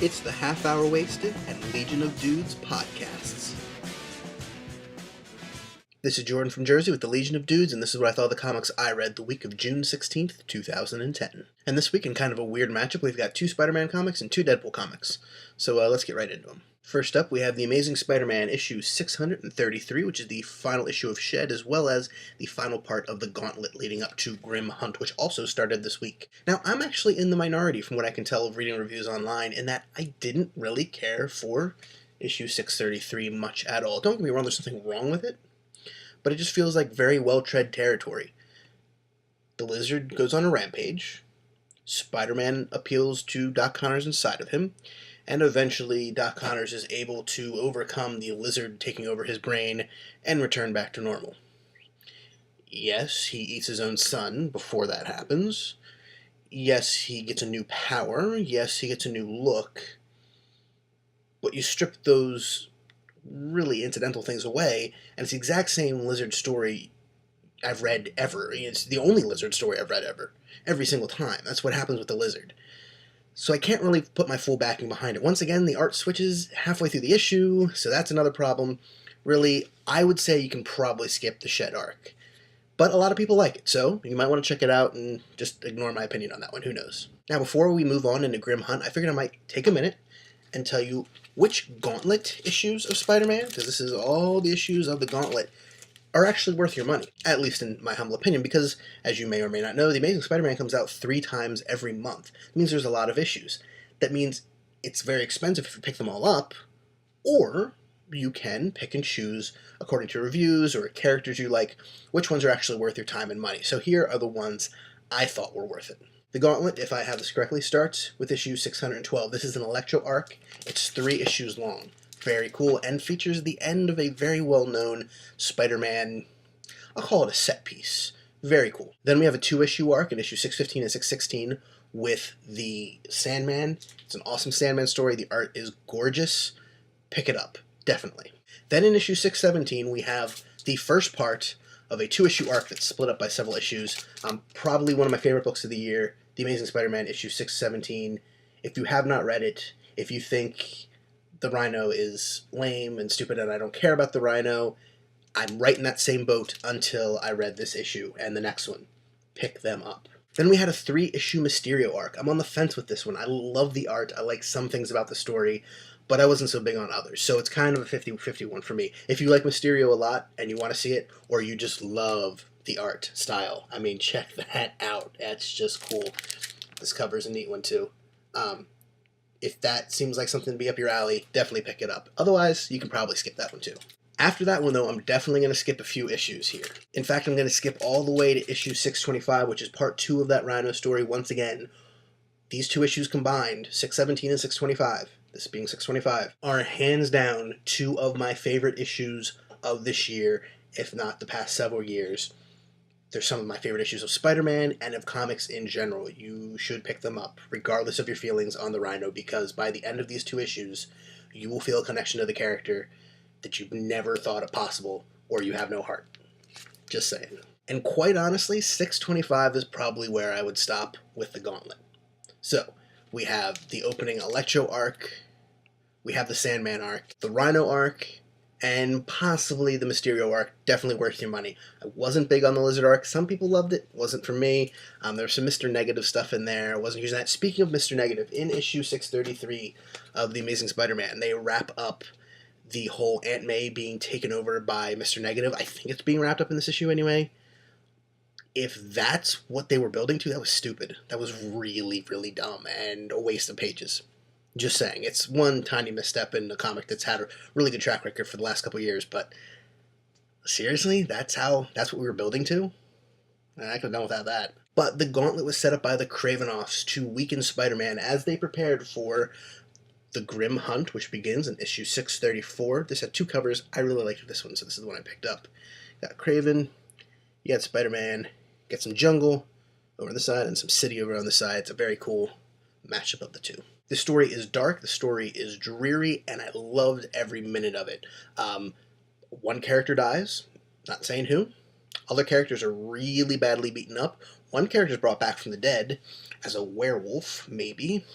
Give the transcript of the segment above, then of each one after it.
It's the Half Hour Wasted and Legion of Dudes podcasts. This is Jordan from Jersey with the Legion of Dudes, and this is what I thought of the comics I read the week of June 16th, 2010. And this week, in kind of a weird matchup, we've got 2 Spider-Man comics and 2 Deadpool comics. So let's get right into them. First up, we have The Amazing Spider-Man issue 633, which is the final issue of Shed, as well as the final part of the gauntlet leading up to Grim Hunt, which also started this week. Now, I'm actually in the minority from what I can tell of reading reviews online, in that I didn't really care for issue 633 much at all. Don't get me wrong, there's something wrong with it, but it just feels like very well-tread territory. The Lizard goes on a rampage, Spider-Man appeals to Doc Connors inside of him, and eventually Doc Connors is able to overcome the Lizard taking over his brain and return back to normal. Yes, he eats his own son before that happens. Yes, he gets a new power. Yes, he gets a new look. But you strip those really incidental things away, and it's the exact same Lizard story I've read ever. It's the only Lizard story I've read ever. Every single time. That's what happens with the Lizard. So I can't really put my full backing behind it. Once again, the art switches halfway through the issue, so that's another problem. Really, I would say you can probably skip the Shed arc. But a lot of people like it, so you might want to check it out and just ignore my opinion on that one. Who knows? Now, before we move on into Grim Hunt, I figured I might take a minute and tell you which Gauntlet issues of Spider-Man, because this is all the issues of the Gauntlet, are actually worth your money, at least in my humble opinion, because, as you may or may not know, The Amazing Spider-Man comes out 3 times every month. It means there's a lot of issues. That means it's very expensive if you pick them all up, or you can pick and choose, according to reviews or characters you like, which ones are actually worth your time and money. So here are the ones I thought were worth it. The Gauntlet, if I have this correctly, starts with issue 612. This is an Electro arc. It's 3 issues long. Very cool, and features the end of a very well-known Spider-Man, I'll call it a set piece. Very cool. Then we have a 2-issue arc in issue 615 and 616 with the Sandman. It's an awesome Sandman story. The art is gorgeous. Pick it up, definitely. Then in issue 617, we have the first part of a 2-issue arc that's split up by several issues. Probably one of my favorite books of the year, The Amazing Spider-Man, issue 617. If you have not read it, if you think the Rhino is lame and stupid and I don't care about the Rhino, I'm right in that same boat until I read this issue and the next one. Pick them up. Then we had a 3-issue Mysterio arc. I'm on the fence with this one. I love the art. I like some things about the story, but I wasn't so big on others. So it's kind of a 50-50 one for me. If you like Mysterio a lot and you want to see it, or you just love the art style, I mean, check that out. That's just cool. This cover's a neat one too. If that seems like something to be up your alley, definitely pick it up. Otherwise, you can probably skip that one too. After that one, though, I'm definitely going to skip a few issues here. In fact, I'm going to skip all the way to issue 625, which is part 2 of that Rhino story. Once again, these 2 issues combined, 617 and 625, this being 625, are hands down 2 of my favorite issues of this year, if not the past several years. They're some of my favorite issues of Spider-Man and of comics in general. You should pick them up, regardless of your feelings on the Rhino, because by the end of these 2 issues, you will feel a connection to the character that you've never thought it possible, or you have no heart. Just saying. And quite honestly, 625 is probably where I would stop with the Gauntlet. So, we have the opening Electro arc, we have the Sandman arc, the Rhino arc, and possibly the Mysterio arc. Definitely worth your money. I wasn't big on the Lizard arc. Some people loved it. Wasn't for me. There's some Mr. Negative stuff in there. I wasn't using that. Speaking of Mr. Negative, in issue 633 of The Amazing Spider-Man, they wrap up the whole Aunt May being taken over by Mr. Negative. I think it's being wrapped up in this issue anyway. If that's what they were building to, that was stupid. That was really, really dumb and a waste of pages. Just saying. It's one tiny misstep in a comic that's had a really good track record for the last couple of years, but seriously? That's what we were building to? I could have done without that. But the Gauntlet was set up by the Kravenoffs to weaken Spider-Man as they prepared for the Grim Hunt, which begins in issue 634. This had 2 covers. I really liked this one, so this is the one I picked up. Got Kraven, you got Spider-Man, got some jungle over on the side and some city over on the side. It's a very cool matchup of the 2. The story is dark, the story is dreary, and I loved every minute of it. One character dies, not saying who. Other characters are really badly beaten up. One character is brought back from the dead as a werewolf, maybe.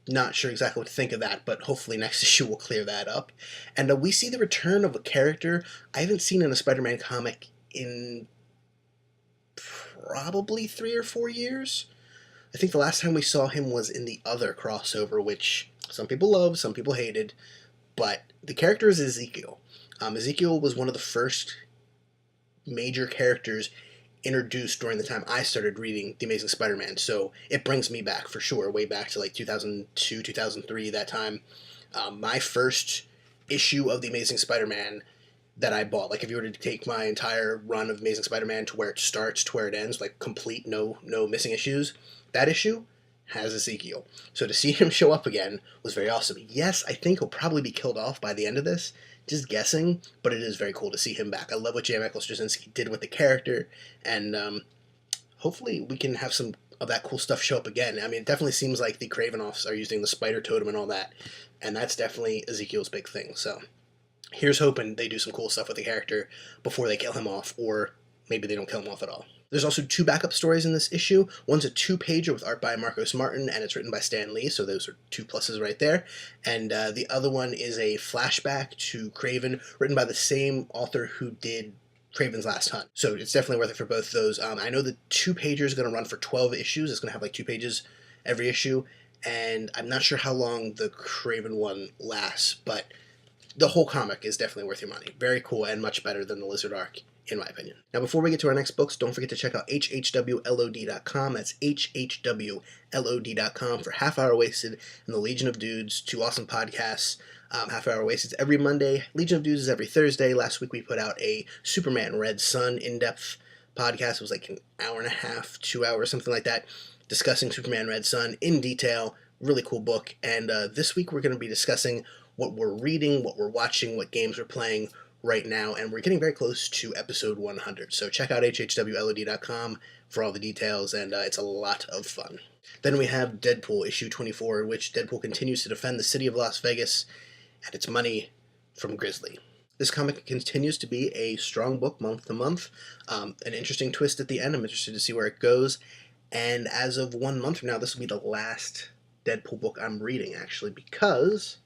not sure exactly what to think of that, but hopefully next issue will clear that up. And we see the return of a character I haven't seen in a Spider-Man comic in probably 3 or 4 years. I think the last time we saw him was in the other crossover, which some people loved, some people hated, but the character is Ezekiel. Ezekiel was one of the first major characters introduced during the time I started reading The Amazing Spider-Man, so it brings me back for sure, way back to like 2002, 2003, that time. My first issue of The Amazing Spider-Man that I bought, like if you were to take my entire run of Amazing Spider-Man to where it starts to where it ends, like complete, no missing issues, that issue has Ezekiel. So to see him show up again was very awesome. Yes, I think he'll probably be killed off by the end of this, just guessing, but it is very cool to see him back. I love what J. Michael Straczynski did with the character, and hopefully we can have some of that cool stuff show up again. I mean, it definitely seems like the Kravenoffs are using the spider totem and all that, and that's definitely Ezekiel's big thing. So here's hoping they do some cool stuff with the character before they kill him off, or maybe they don't kill him off at all. There's also 2 backup stories in this issue. One's a 2-pager with art by Marcos Martin, and it's written by Stan Lee, so those are 2 pluses right there. And the other one is a flashback to Kraven, written by the same author who did Kraven's Last Hunt. So it's definitely worth it for both those. I know the 2-pager is going to run for 12 issues. It's going to have like 2 pages every issue, and I'm not sure how long the Kraven one lasts, but the whole comic is definitely worth your money. Very cool and much better than the Lizard arc, in my opinion. Now, before we get to our next books, don't forget to check out hhwlod.com. That's hhwlod.com for Half Hour Wasted and the Legion of Dudes, 2 awesome podcasts. Half Hour Wasted is every Monday. Legion of Dudes is every Thursday. Last week we put out a Superman Red Sun in-depth podcast. It was like an hour and a half, 2 hours, something like that, discussing Superman Red Sun in detail. Really cool book. And this week we're going to be discussing what we're reading, what we're watching, what games we're playing right now, and we're getting very close to episode 100. So check out hhwlod.com for all the details, and it's a lot of fun. Then we have Deadpool issue 24, in which Deadpool continues to defend the city of Las Vegas and its money from Grizzly. This comic continues to be a strong book month to month. An interesting twist at the end. I'm interested to see where it goes. And as of 1 month from now, this will be the last Deadpool book I'm reading, actually, because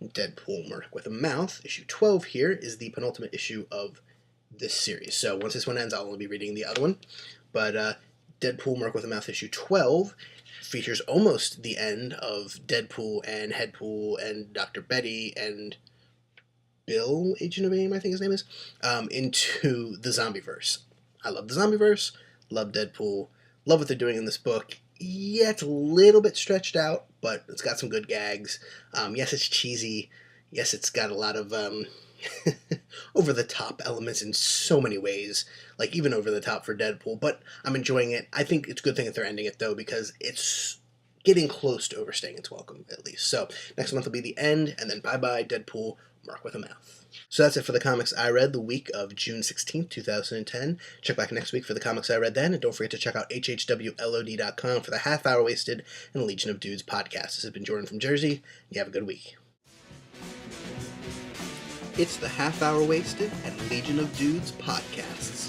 Deadpool Merc with a Mouth, issue 12 here, is the penultimate issue of this series. So once this one ends, I'll only be reading the other one. But Deadpool Merc with a Mouth issue 12 features almost the end of Deadpool and Headpool and Dr. Betty and Bill, Agent of AIM, I think his name is, into the Zombieverse. I love the Zombieverse, love Deadpool, love what they're doing in this book. Yeah, it's a little bit stretched out, but it's got some good gags. Yes, it's cheesy. Yes, it's got a lot of over-the-top elements in so many ways, like even over the top for Deadpool, but I'm enjoying it. I think it's a good thing that they're ending it, though, because it's getting close to overstaying its welcome, at least. So next month will be the end, and then bye-bye Deadpool Mark with a Mouth. So that's it for the comics I read the week of June 16th, 2010. Check back next week for the comics I read then, and don't forget to check out hhwlod.com for the Half Hour Wasted and Legion of Dudes podcast. This has been Jordan from Jersey, and you have a good week. It's the Half Hour Wasted and Legion of Dudes podcasts.